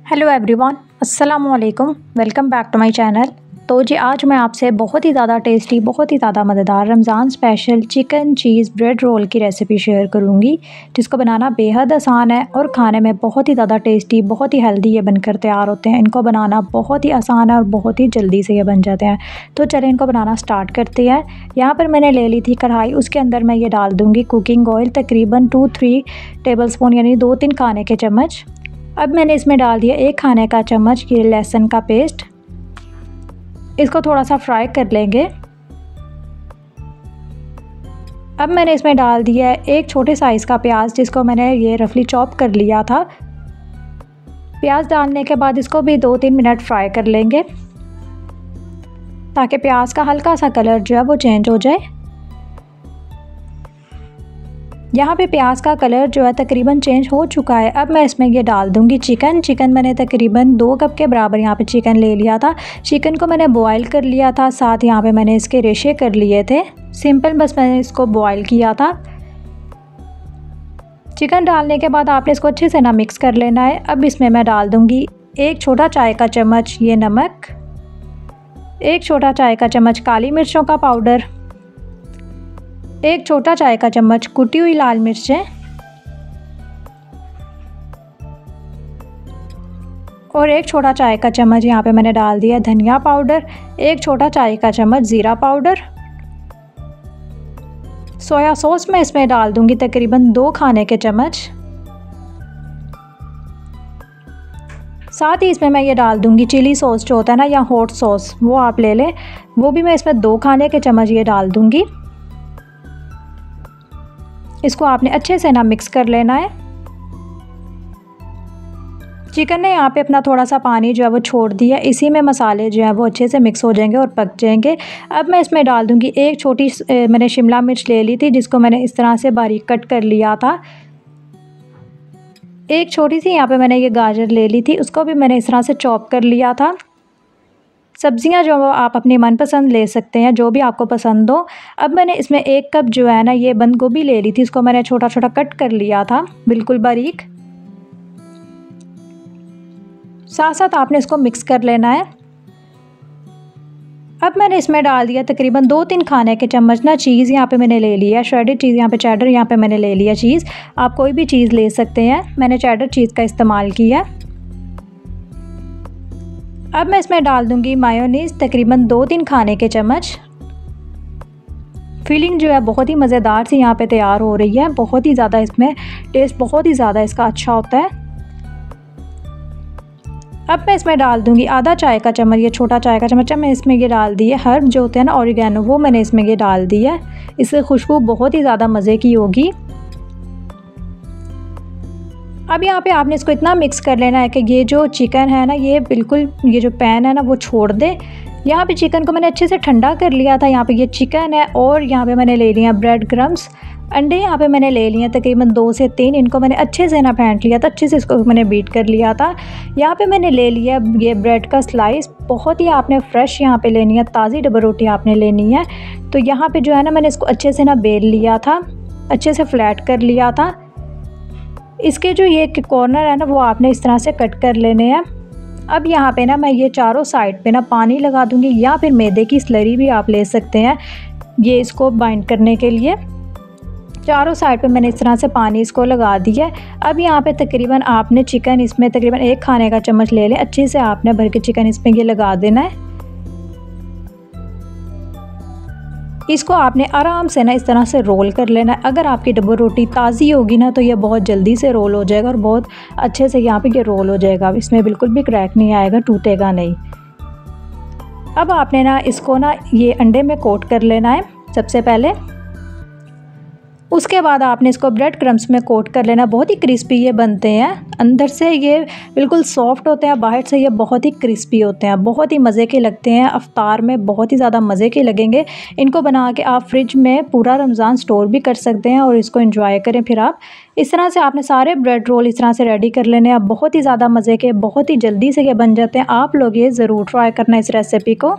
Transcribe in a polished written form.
Hello everyone, अस्सलाम वालेकुम। Welcome back to my channel. तो जी आज मैं आपसे बहुत ही ज़्यादा टेस्टी, बहुत ही ज़्यादा मज़ेदार रमज़ान स्पेशल चिकन चीज़ ब्रेड रोल की रेसिपी शेयर करूंगी, जिसको बनाना बेहद आसान है और खाने में बहुत ही ज़्यादा टेस्टी, बहुत ही हेल्दी ये बनकर तैयार होते हैं। इनको बनाना बहुत ही आसान है और बहुत ही जल्दी से ये बन जाते हैं। तो चलें इनको बनाना स्टार्ट करते हैं। यहाँ पर मैंने ले ली थी कढ़ाई, उसके अंदर मैं ये डाल दूँगी कुकिंग ऑयल तकरीबन 2-3 टेबल स्पून यानी 2-3 खाने के चम्मच। अब मैंने इसमें डाल दिया 1 खाने का चम्मच ये लहसुन का पेस्ट। इसको थोड़ा सा फ्राई कर लेंगे। अब मैंने इसमें डाल दिया है 1 छोटे साइज़ का प्याज, जिसको मैंने ये रफली चॉप कर लिया था। प्याज डालने के बाद इसको भी 2-3 मिनट फ्राई कर लेंगे, ताकि प्याज का हल्का सा कलर जो है वो चेंज हो जाए। यहाँ पे प्याज का कलर जो है तकरीबन चेंज हो चुका है। अब मैं इसमें ये डाल दूँगी चिकन मैंने तकरीबन 2 कप के बराबर यहाँ पे चिकन ले लिया था। चिकन को मैंने बॉयल कर लिया था, साथ यहाँ पे मैंने इसके रेशे कर लिए थे। सिंपल बस मैंने इसको बॉयल किया था। चिकन डालने के बाद आपने इसको अच्छे से ना मिक्स कर लेना है। अब इसमें मैं डाल दूँगी 1 छोटा चाय का चम्मच ये नमक, 1 छोटा चाय का चम्मच काली मिर्चों का पाउडर, 1 छोटा चाय का चम्मच कुटी हुई लाल मिर्चें और 1 छोटा चाय का चम्मच यहाँ पे मैंने डाल दिया धनिया पाउडर, 1 छोटा चाय का चम्मच ज़ीरा पाउडर। सोया सॉस मैं इसमें डाल दूँगी तकरीबन 2 खाने के चम्मच। साथ ही इसमें मैं ये डाल दूँगी चिली सॉस जो होता है ना, या हॉट सॉस, वो आप ले लें, वो भी मैं इसमें 2 खाने के चम्मच ये डाल दूँगी। इसको आपने अच्छे से ना मिक्स कर लेना है। चिकन ने यहाँ पे अपना थोड़ा सा पानी जो है वो छोड़ दिया। इसी में मसाले जो है वो अच्छे से मिक्स हो जाएंगे और पक जाएंगे। अब मैं इसमें डाल दूँगी 1 छोटी मैंने शिमला मिर्च ले ली थी, जिसको मैंने इस तरह से बारीक कट कर लिया था। 1 छोटी सी यहाँ पे मैंने ये गाजर ले ली थी, उसको भी मैंने इस तरह से चॉप कर लिया था। सब्जियां जो आप अपनी मनपसंद ले सकते हैं, जो भी आपको पसंद हो। अब मैंने इसमें 1 कप जो है ना ये बंद गोभी ले ली थी, इसको मैंने छोटा छोटा कट कर लिया था बिल्कुल बारीक। साथ साथ आपने इसको मिक्स कर लेना है। अब मैंने इसमें डाल दिया तकरीबन 2-3 खाने के चम्मच ना चीज़, यहाँ पे मैंने ले लिया श्रेडेड चीज़, यहाँ पे चेडर यहाँ पे मैंने ले लिया चीज़। आप कोई भी चीज़ ले सकते हैं, मैंने चेडर चीज़ का इस्तेमाल किया। अब मैं इसमें डाल दूंगी मायोनीज़ तकरीबन 2-3 खाने के चम्मच। फीलिंग जो है बहुत ही मज़ेदार सी यहाँ पे तैयार हो रही है। बहुत ही ज़्यादा इसमें टेस्ट बहुत ही ज़्यादा इसका अच्छा होता है। अब मैं इसमें डाल दूंगी आधा चाय का चम्मच, ये छोटा चाय का चम्मच मैं इसमें ये डाल दी है हर्ब जो होते हैं ना ऑरिगेनो, वो मैंने इसमें ये डाल दी है। इससे खुशबू बहुत ही ज़्यादा मज़े की होगी। अब यहाँ पे आपने इसको इतना मिक्स कर लेना है कि ये जो चिकन है ना ये बिल्कुल ये जो पैन है ना वो छोड़ दे। यहाँ पे चिकन को मैंने अच्छे से ठंडा कर लिया था। यहाँ पे ये चिकन है और यहाँ पे मैंने ले लिया ब्रेड क्रम्स। अंडे यहाँ पे मैंने ले लिए तकरीबन 2 से 3, इनको मैंने अच्छे से ना फेंट लिया था, अच्छे से इसको मैंने बीट कर लिया था। यहाँ पे मैंने ले लिया ये ब्रेड का स्लाइस, बहुत ही आपने फ्रेश यहाँ पे लेनी है, ताज़ी डबल रोटी आपने लेनी है। तो यहाँ पे जो है ना मैंने इसको अच्छे से ना बेल लिया था, अच्छे से फ्लैट कर लिया था। इसके जो ये कॉर्नर है ना वो आपने इस तरह से कट कर लेने हैं। अब यहाँ पे ना मैं ये चारों साइड पे ना पानी लगा दूँगी, या फिर मैदे की स्लरी भी आप ले सकते हैं ये इसको बाइंड करने के लिए। चारों साइड पे मैंने इस तरह से पानी इसको लगा दिया है। अब यहाँ पे तकरीबन आपने चिकन इसमें तकरीबन 1 खाने का चम्मच ले लें, अच्छे से आपने भर के चिकन इसमें ये लगा देना है। इसको आपने आराम से ना इस तरह से रोल कर लेना है। अगर आपकी डबल रोटी ताज़ी होगी ना तो ये बहुत जल्दी से रोल हो जाएगा और बहुत अच्छे से यहाँ पे ये रोल हो जाएगा। इसमें बिल्कुल भी क्रैक नहीं आएगा, टूटेगा नहीं। अब आपने ना इसको ना ये अंडे में कोट कर लेना है सबसे पहले। उसके बाद आपने इसको ब्रेड क्रम्स में कोट कर लेना। बहुत ही क्रिस्पी ये बनते हैं, अंदर से ये बिल्कुल सॉफ्ट होते हैं, बाहर से ये बहुत ही क्रिस्पी होते हैं, बहुत ही मज़े के लगते हैं। अफ्तार में बहुत ही ज़्यादा मज़े के लगेंगे। इनको बना के आप फ्रिज में पूरा रमज़ान स्टोर भी कर सकते हैं और इसको एंजॉय करें। फिर आप इस तरह से आपने सारे ब्रेड रोल इस तरह से रेडी कर लेने हैं। बहुत ही ज़्यादा मज़े के, बहुत ही जल्दी से ये बन जाते हैं। आप लोग ये ज़रूर ट्राई करना इस रेसिपी को।